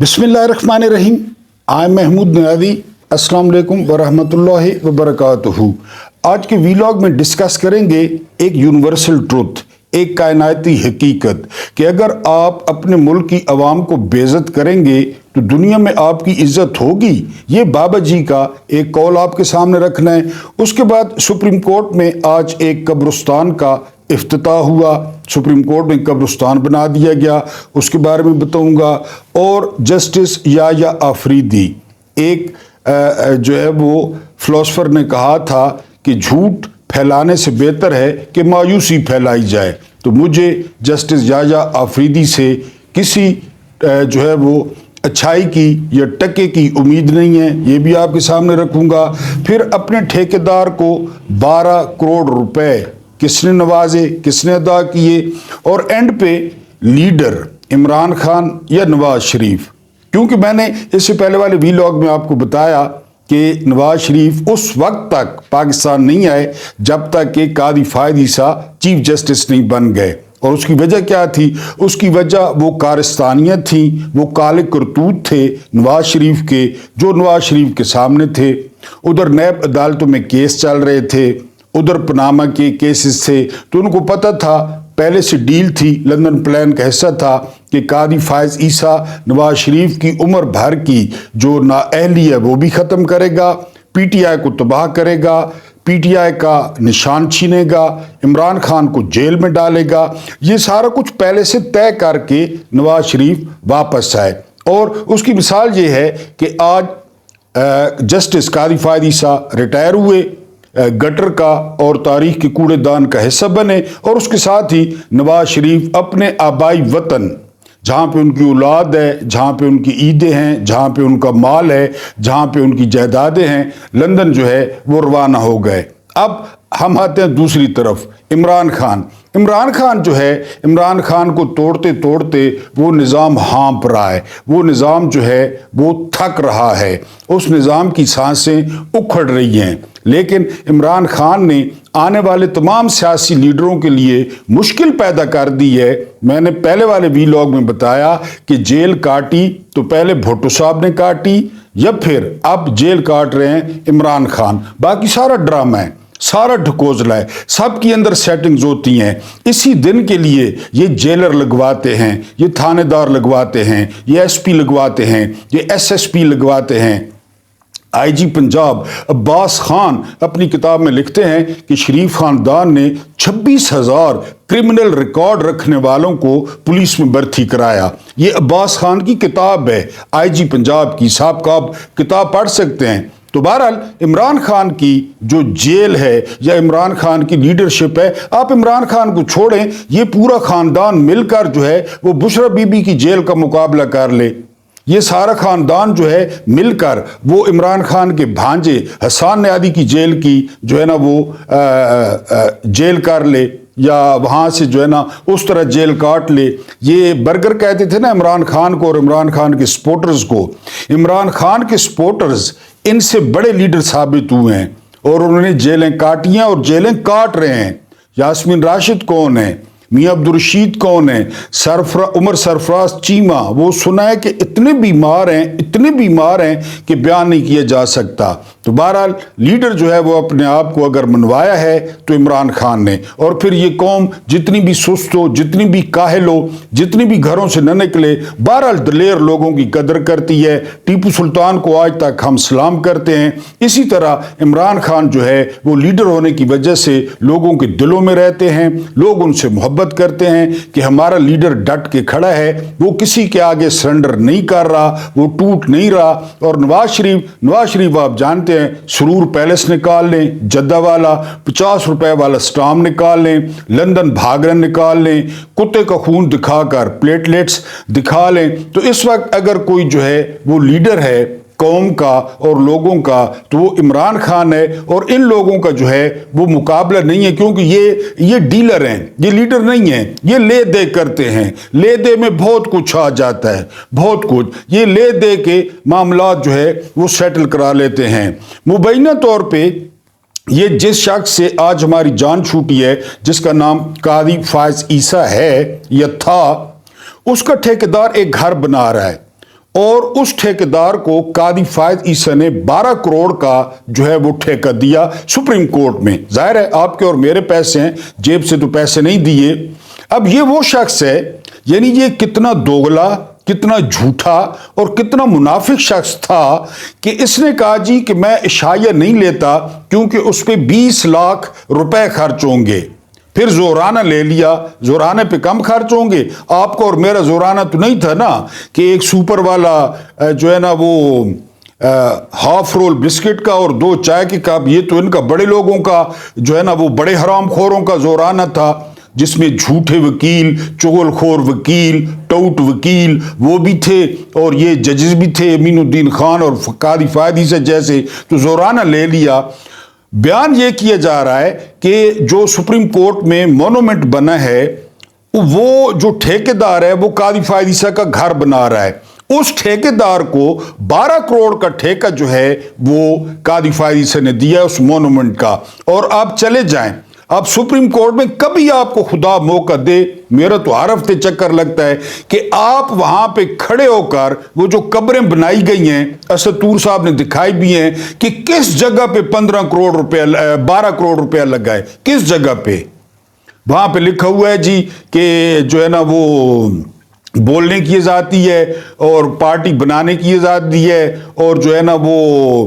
बिस्मिल्लाहिर्रहमानिर्रहीम। आई महमूद नियाज़ी। अस्सलाम वालेकुम वरहमतुल्लाहि वबरकातुहू। आज के वीलॉग में डिस्कस करेंगे एक यूनिवर्सल ट्रुथ, एक कायनाती हकीकत कि अगर आप अपने मुल्क की आवाम को बेइज्जत करेंगे तो दुनिया में आपकी इज्जत होगी। ये बाबा जी का एक कौल आपके सामने रखना है। उसके बाद सुप्रीम कोर्ट में आज एक कब्रिस्तान का इफ्तिताह हुआ। सुप्रीम कोर्ट में कब्रिस्तान बना दिया गया, उसके बारे में बताऊंगा। और जस्टिस याया आफरीदी, एक जो है वो फिलोसफर ने कहा था कि झूठ फैलाने से बेहतर है कि मायूसी फैलाई जाए। तो मुझे जस्टिस याया आफरीदी से किसी जो है वो अच्छाई की या टके की उम्मीद नहीं है, ये भी आपके सामने रखूंगा। फिर अपने ठेकेदार को 12 करोड़ रुपए किसने नवाजे, किसने अदा किए, और एंड पे लीडर इमरान खान या नवाज शरीफ। क्योंकि मैंने इससे पहले वाले वीलॉग में आपको बताया कि नवाज शरीफ उस वक्त तक पाकिस्तान नहीं आए जब तक कि कादी फायद ईसा चीफ जस्टिस नहीं बन गए। और उसकी वजह क्या थी? उसकी वजह वो कारस्तानियत थी, वो काले करतूत थे नवाज शरीफ के, जो नवाज शरीफ के सामने थे। उधर नैब अदालतों में केस चल रहे थे, उधर पनामा के केसेस थे। तो उनको पता था, पहले से डील थी, लंदन प्लान का हिस्सा था कि कादी फायज ईसा नवाज शरीफ की उम्र भर की जो नाअहली है वो भी ख़त्म करेगा, पीटीआई को तबाह करेगा, पीटीआई का निशान छीनेगा, इमरान खान को जेल में डालेगा। ये सारा कुछ पहले से तय करके नवाज शरीफ वापस आए। और उसकी मिसाल ये है कि आज जस्टिस कादी फायद ईसा रिटायर हुए, गटर का और तारीख के कूड़ेदान का हिस्सा बने, और उसके साथ ही नवाज शरीफ अपने आबाई वतन, जहाँ पे उनकी औलाद है, जहाँ पे उनकी ईदें हैं, जहाँ पे उनका माल है, जहाँ पे उनकी जायदादें हैं, लंदन जो है वो रवाना हो गए। अब हम आते हैं दूसरी तरफ, इमरान खान। इमरान खान जो है, इमरान खान को तोड़ते तोड़ते वो निज़ाम हाँप रहा है, वो निज़ाम जो है वो थक रहा है, उस निज़ाम की सांसें उखड़ रही हैं। लेकिन इमरान खान ने आने वाले तमाम सियासी लीडरों के लिए मुश्किल पैदा कर दी है। मैंने पहले वाले वीलॉग में बताया कि जेल काटी तो पहले भुट्टो साहब ने काटी, या फिर अब जेल काट रहे हैं इमरान खान। बाकी सारा ड्रामा है, सारा ढकोसला है, सबके अंदर सेटिंग्स होती हैं। इसी दिन के लिए ये जेलर लगवाते हैं, ये थानेदार लगवाते हैं, ये एसपी लगवाते हैं, ये एसएसपी लगवाते हैं। आईजी पंजाब अब्बास खान अपनी किताब में लिखते हैं कि शरीफ खानदान ने 26,000 क्रिमिनल रिकॉर्ड रखने वालों को पुलिस में भर्ती कराया। ये अब्बास खान की किताब है, आईजी पंजाब की। साहब का आप किताब पढ़ सकते हैं। तो बहरहाल इमरान खान की जो जेल है या इमरान खान की लीडरशिप है, आप इमरान खान को छोड़ें, ये पूरा खानदान मिलकर जो है वो बुशरा बीबी की जेल का मुकाबला कर ले। ये सारा खानदान जो है मिलकर वो इमरान खान के भांजे हसन न्यादी की जेल की जो है ना वो जेल कर ले, या वहाँ से जो है ना उस तरह जेल काट ले। ये बर्गर कहते थे ना इमरान खान को और इमरान खान के सपोर्टर्स को। इमरान खान के सपोर्टर्स इनसे बड़े लीडर साबित हुए हैं और उन्होंने जेलें काटी हैं और जेलें काट रहे हैं। यास्मीन राशिद कौन है? मियां अब्दुल रशीद कौन है? उमर सरफराज चीमा, वो सुना है कि इतने बीमार हैं, इतने बीमार हैं कि बयान नहीं किया जा सकता। तो बहरहाल लीडर जो है वो अपने आप को अगर मनवाया है तो इमरान खान ने। और फिर ये कौम जितनी भी सुस्त हो, जितनी भी काहिल हो, जितनी भी घरों से न निकले, बहरहाल दलेर लोगों की कदर करती है। टीपू सुल्तान को आज तक हम सलाम करते हैं। इसी तरह इमरान खान जो है वो लीडर होने की वजह से लोगों के दिलों में रहते हैं, लोग उनसे मोहब्बत करते हैं कि हमारा लीडर डट के खड़ा है, वो किसी के आगे सरेंडर नहीं कर रहा, वो टूट नहीं रहा। और नवाज शरीफ आप जानते हैं, सुरूर पैलेस निकाल लें, जद्दा वाला 50 रुपए वाला स्टाम्प निकाल लें, लंदन भागरन निकाल लें, कुत्ते का खून दिखाकर प्लेटलेट्स दिखा लें। तो इस वक्त अगर कोई जो है वो लीडर है कौम का और लोगों का तो वो इमरान खान है। और इन लोगों का जो है वो मुकाबला नहीं है, क्योंकि ये डीलर हैं, ये लीडर नहीं है। ये ले दे करते हैं, ले दे में बहुत कुछ आ जाता है, बहुत कुछ। ये ले दे के मामला जो है वो सेटल करा लेते हैं। मुबैना तौर पे ये जिस शख्स से आज हमारी जान छूटी है, जिसका नाम कादी फायज ईसा है या था, उसका ठेकेदार एक घर बना रहा है اور اس ٹھیکیدار کو قاضی فائز عیسیٰ نے 12 کروڑ کا جو ہے وہ ٹھیکہ دیا سپریم کورٹ میں. ظاہر ہے آپ کے اور میرے پیسے ہیں, جیب سے تو پیسے نہیں دیے. اب یہ وہ شخص ہے, یعنی یہ کتنا دوغلا, کتنا جھوٹا اور کتنا منافق شخص تھا کہ اس نے کہا جی کہ میں عشائیہ نہیں لیتا کیونکہ اس پہ 20 لاکھ روپے خرچ ہوں گے. پھر زورانہ لے لیا, زورانہ پہ کم خرچ ہوں گے. آپ کو اور میرا زورانہ تو نہیں تھا نا کہ ایک سپر والا جو ہے نا وہ ہاف رول بسکٹ کا اور 2 چائے کے کپ, یہ تو ان کا بڑے لوگوں کا جو ہے نا وہ بڑے حرام خوروں کا زورانہ تھا, جس میں جھوٹے وکیل, چغل خور وکیل, ٹوٹ وکیل وہ بھی تھے اور یہ ججز بھی تھے, امین الدین خان اور قاضی فائز عیسیٰ جیسے. تو زورانہ لے لیا. بیان یہ کیا جا رہا ہے کہ جو سپریم کورٹ میں مونومنٹ بنا ہے وہ جو ٹھیکیدار ہے وہ قاضی فائز عیسیٰ کا گھر بنا رہا ہے. اس ٹھیکیدار کو 12 کروڑ کا ٹھیکہ جو ہے وہ قاضی فائز عیسیٰ نے دیا اس مونومنٹ کا. اور آپ چلے جائیں, اب سپریم کورٹ میں کبھی آپ کو خدا موقع دے, میرا تو ہر ہفتے چکر لگتا ہے کہ آپ وہاں پہ کھڑے ہو کر وہ جو قبریں بنائی گئی ہیں, اسد طور صاحب نے دکھائی بھی ہیں کہ کس جگہ پہ 15 کروڑ روپے 12 کروڑ روپیہ لگا ہے, کس جگہ پہ. وہاں پہ لکھا ہوا ہے جی کہ جو ہے نا وہ بولنے کی آزادی ہے اور پارٹی بنانے کی آزادی ہے اور جو ہے نا وہ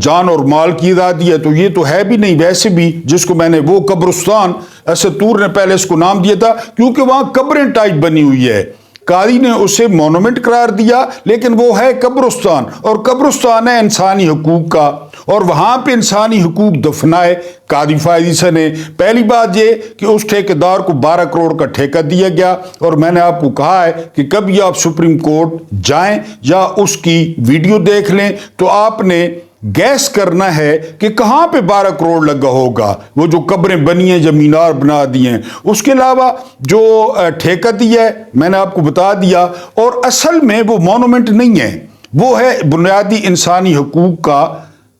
جان اور مال کی آزادی ہے. تو یہ تو ہے بھی نہیں. ویسے بھی جس کو میں نے وہ قبرستان, اسد طور نے پہلے اس کو نام دیا تھا کیونکہ وہاں قبریں ٹائپ بنی ہوئی ہے, قاضی نے اسے مونومنٹ قرار دیا لیکن وہ ہے قبرستان, اور قبرستان ہے انسانی حقوق کا, اور وہاں پہ انسانی حقوق دفنائے قاضی فائز عیسیٰ نے. پہلی بات یہ کہ اس ٹھیکیدار کو 12 کروڑ کا ٹھیکہ دیا گیا, اور میں نے آپ کو کہا ہے کہ کبھی آپ سپریم کورٹ جائیں یا اس کی ویڈیو دیکھ لیں تو آپ نے گیس کرنا ہے کہ کہاں پہ 12 کروڑ لگا ہوگا. وہ جو قبریں بنی ہیں یا مینار بنا دی ہیں, اس کے علاوہ جو ٹھیکہ دیا ہے میں نے آپ کو بتا دیا. اور اصل میں وہ مونومنٹ نہیں ہے, وہ ہے بنیادی انسانی حقوق کا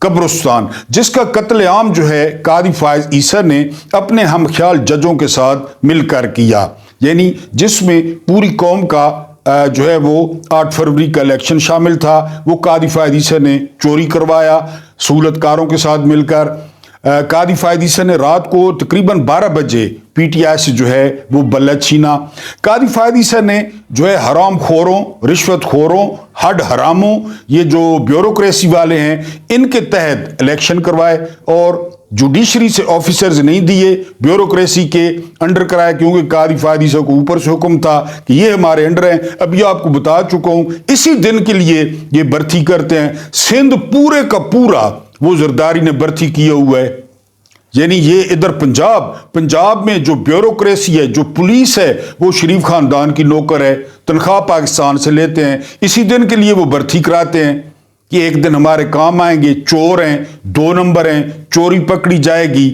قبرستان, جس کا قتل عام جو ہے قاضی فائز عیسیٰ نے اپنے ہم خیال ججوں کے ساتھ مل کر کیا. یعنی جس میں پوری قوم کا جو ہے وہ 8 فروری کا الیکشن شامل تھا, وہ قاضی فائز عیسیٰ نے چوری کروایا سہولت کاروں کے ساتھ مل کر. قاضی فائز عیسیٰ نے رات کو تقریباً 12 بجے پی ٹی آئی سے جو ہے وہ بلہ چھینا. قاضی فائز عیسیٰ نے جو ہے حرام خوروں, رشوت خوروں, ہڈ حراموں, یہ جو بیوروکریسی والے ہیں ان کے تحت الیکشن کروائے, اور جوڈیشری سے آفیسرز نہیں دیے, بیوروکریسی کے انڈر کرائے, کیونکہ قاضی فائز عیسیٰ کو اوپر سے حکم تھا کہ یہ ہمارے انڈر ہیں. ابھی آپ کو بتا چکا ہوں اسی دن کے لیے یہ بھرتی کرتے ہیں. سندھ پورے کا پورا وہ زرداری نے بھرتی کیا ہوا ہے. یعنی یہ ادھر پنجاب میں جو بیوروکریسی ہے, جو پولیس ہے, وہ شریف خاندان کی نوکر ہے, تنخواہ پاکستان سے لیتے ہیں. اسی دن کے لیے وہ بھرتی کراتے ہیں کہ ایک دن ہمارے کام آئیں گے, چور ہیں, 2 نمبر ہیں, چوری پکڑی جائے گی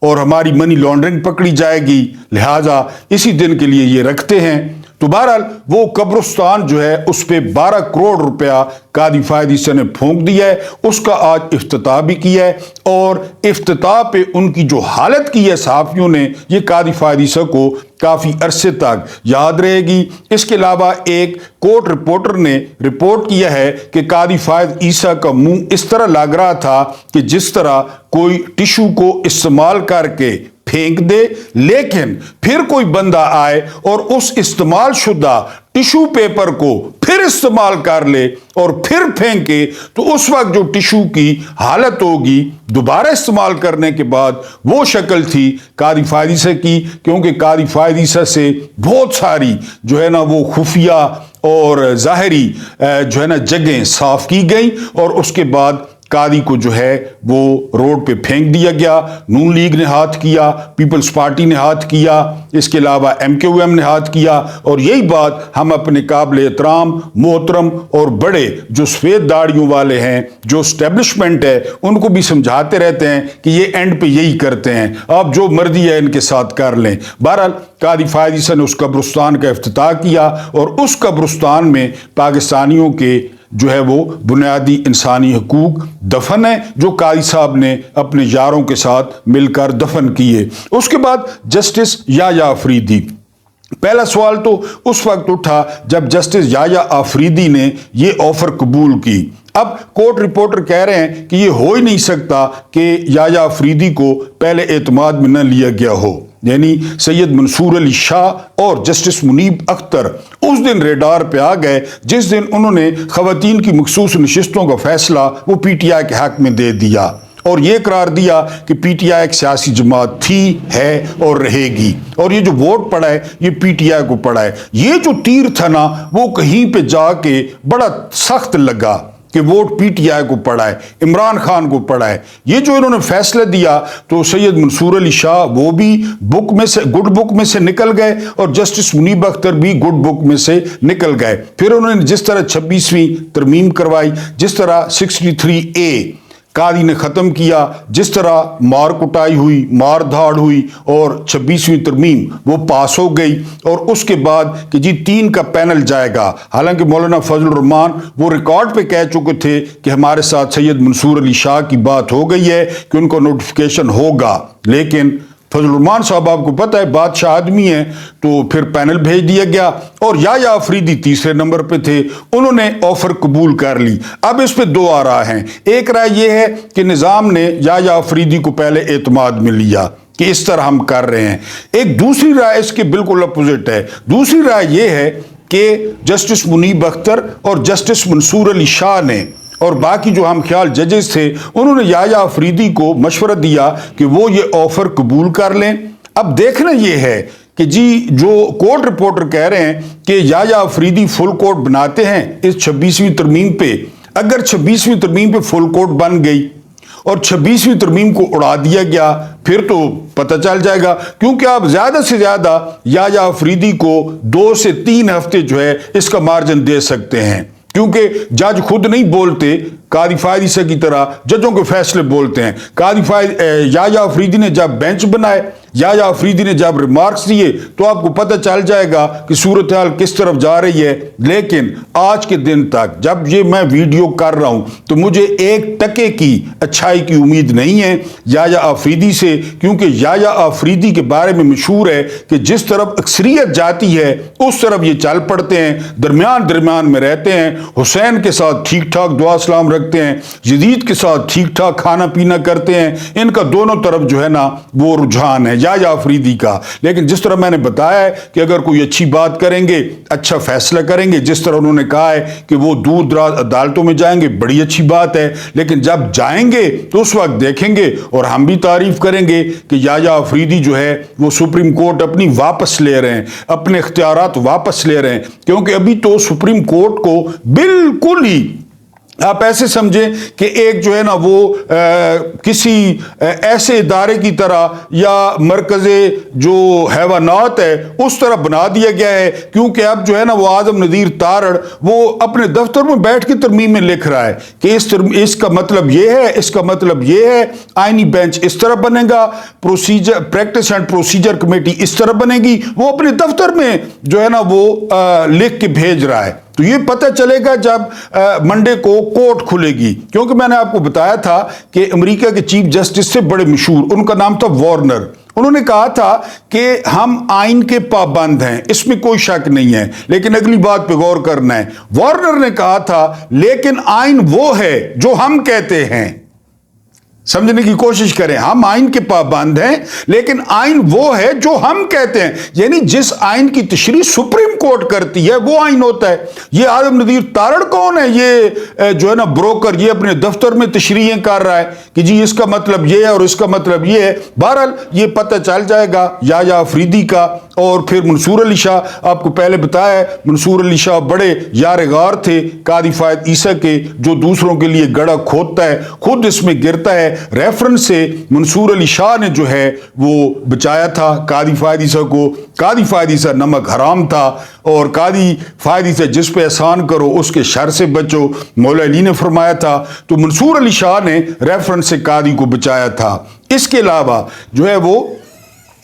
اور ہماری منی لانڈرنگ پکڑی جائے گی, لہٰذا اسی دن کے لیے یہ رکھتے ہیں. تو بہرحال وہ قبرستان جو ہے اس پہ 12 کروڑ روپیہ قاضی فائز عیسیٰ نے پھونک دیا ہے. اس کا آج افتتاح بھی کیا ہے, اور افتتاح پہ ان کی جو حالت کی ہے صحافیوں نے, یہ قاضی فائز عیسیٰ کو کافی عرصے تک یاد رہے گی. اس کے علاوہ ایک کورٹ رپورٹر نے رپورٹ کیا ہے کہ قاضی فائز عیسیٰ کا منہ اس طرح لگ رہا تھا کہ جس طرح کوئی ٹشو کو استعمال کر کے پھینک دے, لیکن پھر کوئی بندہ آئے اور اس استعمال شدہ ٹشو پیپر کو پھر استعمال کر لے اور پھر پھینکے, تو اس وقت جو ٹشو کی حالت ہوگی دوبارہ استعمال کرنے کے بعد وہ شکل تھی قاضی فائز عیسیٰ کی. کیونکہ قاضی فائز عیسیٰ سے بہت ساری جو ہے نا وہ خفیہ اور ظاہری جو ہے نا جگہیں صاف کی گئیں, اور اس کے بعد قاضی کو جو ہے وہ روڈ پہ پھینک دیا گیا. نون لیگ نے ہاتھ کیا, پیپلز پارٹی نے ہاتھ کیا, اس کے علاوہ MQM نے ہاتھ کیا. اور یہی بات ہم اپنے قابل احترام, محترم اور بڑے جو سفید داڑھیوں والے ہیں, جو اسٹیبلشمنٹ ہے, ان کو بھی سمجھاتے رہتے ہیں کہ یہ اینڈ پہ یہی کرتے ہیں, آپ جو مرضی ہے ان کے ساتھ کر لیں. بہرحال قاضی فائز عیسیٰ نے اس قبرستان کا افتتاح کیا, اور اس قبرستان میں پاکستانیوں کے جو ہے وہ بنیادی انسانی حقوق دفن ہے, جو قاضی صاحب نے اپنے یاروں کے ساتھ مل کر دفن کیے. اس کے بعد جسٹس یحییٰ آفریدی, पहला सवाल तो उस वक्त उठा जब जस्टिस याया आफरीदी ने ये ऑफर कबूल की। अब कोर्ट रिपोर्टर कह रहे हैं कि ये हो ही नहीं सकता कि याया आफरीदी को पहले एतमाद में न लिया गया हो, यानी सैयद मंसूर अली शाह और जस्टिस मुनीब अख्तर उस दिन रेडार पे आ गए जिस दिन उन्होंने खवातीन की मखसूस नशिस्तों का फैसला वो पीटीआई के हक में दे दिया और ये करार दिया कि पीटीआई एक सियासी जमात थी, है और रहेगी, और ये जो वोट पड़ा है ये पीटीआई को पड़ा है। ये जो तीर था ना वो कहीं पे जाके बड़ा सख्त लगा कि वोट पीटीआई को पड़ा है, इमरान खान को पड़ा है। ये जो इन्होंने फैसला दिया तो सैयद मंसूर अली शाह वो भी बुक में से, गुड बुक में से निकल गए और जस्टिस मुनीब अख्तर भी गुड बुक में से निकल गए। फिर उन्होंने जिस तरह 26वीं तरमीम करवाई, जिस तरह 63A कादी ने ख़त्म किया, जिस तरह मार कुटाई हुई, मार धाड़ हुई और 26वीं तरमीम वो पास हो गई। और उसके बाद कि जी 3 का पैनल जाएगा, हालांकि मौलाना फजल रहमान वो रिकॉर्ड पे कह चुके थे कि हमारे साथ सैयद मंसूर अली शाह की बात हो गई है कि उनको नोटिफिकेशन होगा, लेकिन फजल रहमान साहब आपको पता है बादशाह आदमी है, तो फिर पैनल भेज दिया गया और याया आफरीदी तीसरे नंबर पे थे, उन्होंने ऑफर कबूल कर ली। अब इस पे 2 आ रहा है। एक राय ये है कि निज़ाम ने याया आफरीदी को पहले एतमाद में लिया कि इस तरह हम कर रहे हैं। एक दूसरी राय इसके बिल्कुल अपोजिट है। दूसरी राय ये है कि जस्टिस मुनीब अख्तर और जस्टिस मंसूर अली शाह ने और बाकी जो हम ख्याल जजेस थे उन्होंने याया आफरीदी को मशवरा दिया कि वो ये ऑफर कबूल कर लें। अब देखना ये है कि जी जो कोर्ट रिपोर्टर कह रहे हैं कि याया आफरीदी फुल कोर्ट बनाते हैं इस 26वीं तरमीम पे, अगर 26वीं तरमीम पे फुल कोर्ट बन गई और 26वीं तरमीम को उड़ा दिया गया फिर तो पता चल जाएगा, क्योंकि आप ज्यादा से ज्यादा याया आफरीदी को 2 से 3 हफ्ते जो है इसका मार्जिन दे सकते हैं, क्योंकि जज खुद नहीं बोलते, कादी फायद ईसा की तरह जजों के फैसले बोलते हैं। कादी फायद याया आफरीदी ने जब बेंच बनाए, याया आफरीदी ने जब रिमार्क्स दिए तो आपको पता चल जाएगा कि सूरत हाल किस तरफ जा रही है। लेकिन आज के दिन तक जब ये मैं वीडियो कर रहा हूं तो मुझे 1 टके की अच्छाई की उम्मीद नहीं है याया आफरीदी से, क्योंकि याया आफरीदी के बारे में मशहूर है कि जिस तरफ अक्सरियत जाती है उस तरफ ये चल पड़ते हैं, दरमियान दरमियान में रहते हैं, हुसैन के साथ ठीक ठाक दुआ सलाम रखते हैं, यजीद के साथ ठीक ठाक खाना पीना करते हैं। इनका दोनों तरफ जो है ना वो रुझान है याया आफरीदी का। लेकिन जिस तरह मैंने बताया है कि अगर कोई अच्छी बात करेंगे, अच्छा फैसला करेंगे, जिस तरह उन्होंने कहा है कि वो दूर दराज अदालतों में जाएंगे, बड़ी अच्छी बात है, लेकिन जब जाएंगे तो उस वक्त देखेंगे और हम भी तारीफ करेंगे कि याया आफरीदी जो है वो सुप्रीम कोर्ट अपनी वापस ले रहे हैं, अपने इख्तियारात वापस ले रहे हैं, क्योंकि अभी तो सुप्रीम कोर्ट को बिल्कुल ही आप ऐसे समझें कि एक जो है ना वो किसी ऐसे इदारे की तरह या मरकज़े जो हैवानात है उस तरह बना दिया गया है, क्योंकि अब जो है ना वो आजम नदीर तारड़ वो अपने दफ्तर में बैठ के तरमीम में लिख रहा है कि इसका मतलब ये है, इसका मतलब ये है, आईनी बेंच इस तरह बनेगा, procedure practice and procedure committee इस तरह बनेगी, वो अपने दफ्तर में जो है ना वो लिख के भेज रहा है। तो ये पता चलेगा जब मंडे को कोर्ट खुलेगी, क्योंकि मैंने आपको बताया था कि अमेरिका के चीफ जस्टिस से बड़े मशहूर, उनका नाम था वार्नर, उन्होंने कहा था कि हम आइन के पाबंद हैं, इसमें कोई शक नहीं है, लेकिन अगली बात पे गौर करना है। वार्नर ने कहा था लेकिन आइन वो है जो हम कहते हैं, समझने की कोशिश करें, हम आइन के पाबंद हैं लेकिन आइन वो है जो हम कहते हैं, यानी जिस आइन की तशरीह सुप्रीम कोर्ट करती है वो आइन होता है। ये आजम नदीर तारड़ कौन है? ये जो है ना ब्रोकर, ये अपने दफ्तर में तशरीहें कर रहा है कि जी इसका मतलब ये है और इसका मतलब ये है। बहरहाल ये पता चल जाएगा याया आफरीदी का। और फिर मंसूर अली शाह, आपको पहले बताया मंसूर अली शाह बड़े यार गार थे कादी फायद ईसा के, जो दूसरों के लिए गड़ा खोदता है खुद इसमें गिरता है। रेफरेंस से मंसूर अली शाह ने जो है वो बचाया था कादी फायद ईसा को। कादी फायद ईसा नमक हराम था और कादी फायद ईसा जिस पे एहसान करो उसके शर से बचो, मौला अली ने फरमाया था। तो मंसूर अली शाह ने रेफरेंस से कादी को बचाया था। इसके अलावा जो है वो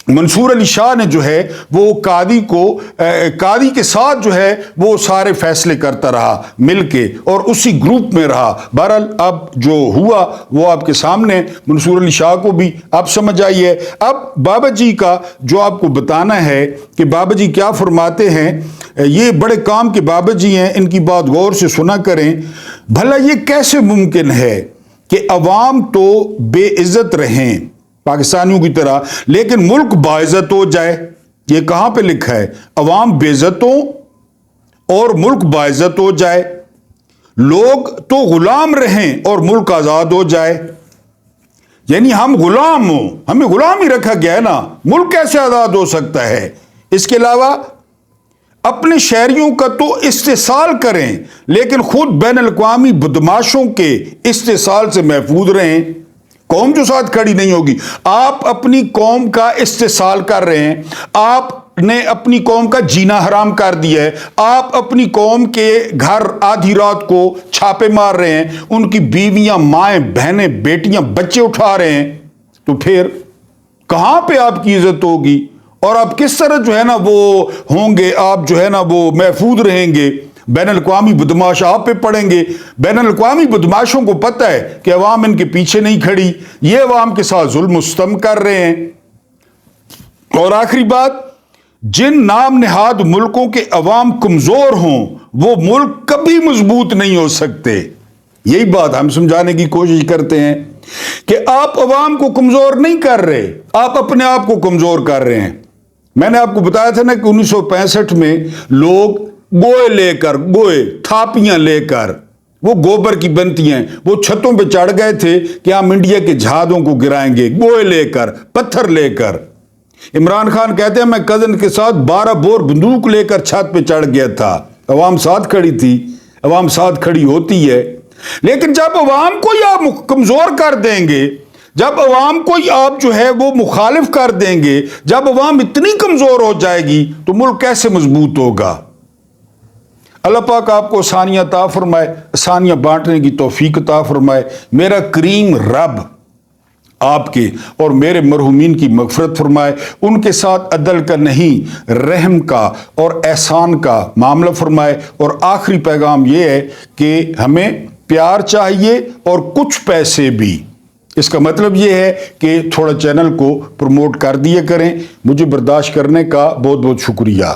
منصور علی شاہ نے جو ہے وہ قاضی کے ساتھ جو ہے وہ سارے فیصلے کرتا رہا مل کے اور اسی گروپ میں رہا. بہرحال اب جو ہوا وہ آپ کے سامنے. منصور علی شاہ کو بھی آپ سمجھ آئیے. اب بابا جی کا جو آپ کو بتانا ہے کہ بابا جی کیا فرماتے ہیں. یہ بڑے کام کے بابا جی ہیں, ان کی بات غور سے سنا کریں. بھلا یہ کیسے ممکن ہے کہ عوام تو بے عزت رہیں پاکستانیوں کی طرح لیکن ملک باعزت ہو جائے؟ یہ کہاں پہ لکھا ہے؟ عوام بے عزت ہو اور ملک باعزت ہو جائے. لوگ تو غلام رہیں اور ملک آزاد ہو جائے. یعنی ہم غلام ہوں, ہمیں غلام ہی رکھا گیا ہے نا, ملک کیسے آزاد ہو سکتا ہے؟ اس کے علاوہ اپنے شہریوں کا تو استحصال کریں لیکن خود بین الاقوامی بدماشوں کے استحصال سے محفوظ رہیں. قوم جو ساتھ کھڑی نہیں ہوگی. آپ اپنی قوم کا استحصال کر رہے ہیں, آپ نے اپنی قوم کا جینا حرام کر دیا ہے, آپ اپنی قوم کے گھر آدھی رات کو چھاپے مار رہے ہیں, ان کی بیویاں, مائیں, بہنیں, بیٹیاں, بچے اٹھا رہے ہیں, تو پھر کہاں پہ آپ کی عزت ہوگی اور آپ کس طرح جو ہے نا وہ ہوں گے, آپ جو ہے نا وہ محفوظ رہیں گے؟ بین الاقوامی بدماش آپ پہ پڑیں گے. بین الاقوامی بدماشوں کو پتہ ہے کہ عوام ان کے پیچھے نہیں کھڑی, یہ عوام کے ساتھ ظلم و ستم کر رہے ہیں. اور آخری بات, جن نام نہاد ملکوں کے عوام کمزور ہوں وہ ملک کبھی مضبوط نہیں ہو سکتے. یہی بات ہم سمجھانے کی کوشش کرتے ہیں کہ آپ عوام کو کمزور نہیں کر رہے, آپ اپنے آپ کو کمزور کر رہے ہیں. میں نے آپ کو بتایا تھا نا کہ 1965 میں لوگ گوئے تھاپیاں لے کر, وہ گوبر کی بنتی ہیں, وہ چھتوں پہ چڑھ گئے تھے کہ ہم انڈیا کے جہادوں کو گرائیں گے, گوئے لے کر, پتھر لے کر. عمران خان کہتے ہیں میں کزن کے ساتھ 12 بور بندوق لے کر چھت پہ چڑھ گیا تھا. عوام ساتھ کھڑی تھی, عوام ساتھ کھڑی ہوتی ہے. لیکن جب عوام کو آپ کمزور کر دیں گے, جب عوام کو آپ جو ہے وہ مخالف کر دیں گے, جب عوام اتنی کمزور ہو جائے گی تو ملک کیسے مضبوط ہوگا؟ اللہ پاک آپ کو آسانیاں عطا فرمائے, آسانیاں بانٹنے کی توفیق عطا فرمائے. میرا کریم رب آپ کے اور میرے مرحومین کی مغفرت فرمائے, ان کے ساتھ عدل کا نہیں رحم کا اور احسان کا معاملہ فرمائے. اور آخری پیغام یہ ہے کہ ہمیں پیار چاہیے اور کچھ پیسے بھی. اس کا مطلب یہ ہے کہ تھوڑا چینل کو پروموٹ کر دیا کریں. مجھے برداشت کرنے کا بہت بہت شکریہ.